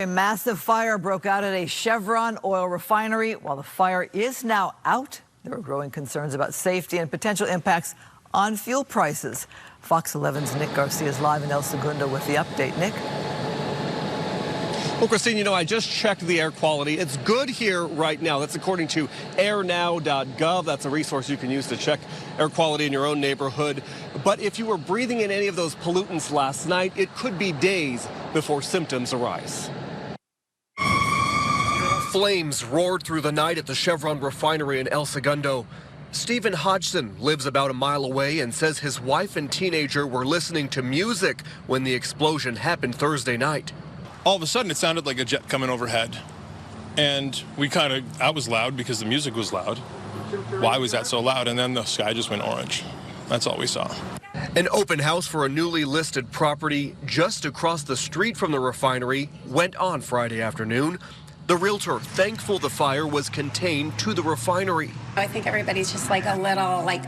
A massive fire broke out at a Chevron oil refinery. While the fire is now out, there are growing concerns about safety and potential impacts on fuel prices. Fox 11's Nick Garcia is live in El Segundo with the update. Nick? Well, Christine, I just checked the air quality. It's good here right now. That's according to airnow.gov. That's a resource you can use to check air quality in your own neighborhood. But if you were breathing in any of those pollutants last night, it could be days before symptoms arise. Flames roared through the night at the Chevron refinery in El Segundo. Stephen Hodgson lives about a mile away and says his wife and teenager were listening to music when the explosion happened Thursday night. All of a sudden, it sounded like a jet coming overhead. And I was loud because the music was loud. Why was that so loud? And then the sky just went orange. That's all we saw. An open house for a newly listed property just across the street from the refinery went on Friday afternoon. The realtor thankful the fire was contained to the refinery. I think everybody's just a little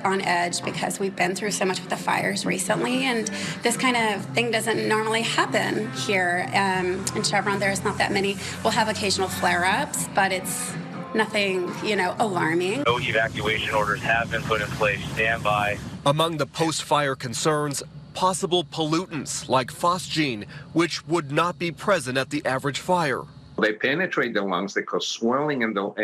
on edge because we've been through so much with the fires recently, and this kind of thing doesn't normally happen here. In Chevron, there's not that many. We'll have occasional flare-ups, but it's nothing, alarming. No evacuation orders have been put in place. Stand by. Among the post-fire concerns, possible pollutants like phosgene, which would not be present at the average fire. They penetrate the lungs, they cause swelling and water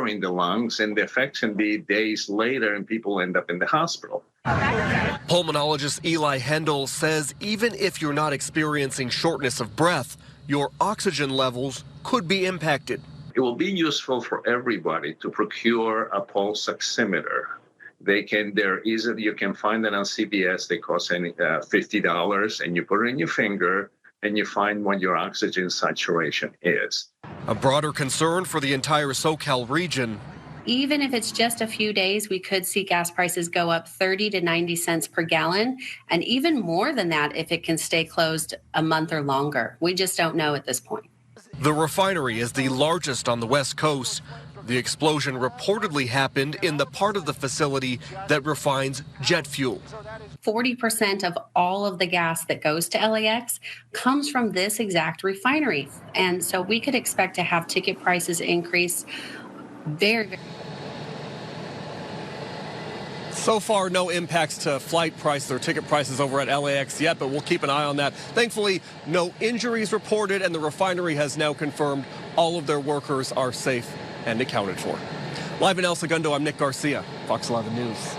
in the lungs, and the effects can be days later, and people end up in the hospital. Pulmonologist Eli Hendel says even if you're not experiencing shortness of breath, your oxygen levels could be impacted. It will be useful for everybody to procure a pulse oximeter. You can find it on CVS. They cost $50, and you put it in your finger, and you find what your oxygen saturation is. A broader concern for the entire SoCal region. Even if it's just a few days, we could see gas prices go up 30 to 90 cents per gallon, and even more than that if it can stay closed a month or longer. We just don't know at this point. The refinery is the largest on the West Coast. The explosion reportedly happened in the part of the facility that refines jet fuel. 40% of all of the gas that goes to LAX comes from this exact refinery. And so we could expect to have ticket prices increase very. So far, no impacts to flight prices or ticket prices over at LAX yet, but we'll keep an eye on that. Thankfully, no injuries reported, and the refinery has now confirmed all of their workers are safe and accounted for. Live in El Segundo, I'm Nick Garcia, Fox 11 News.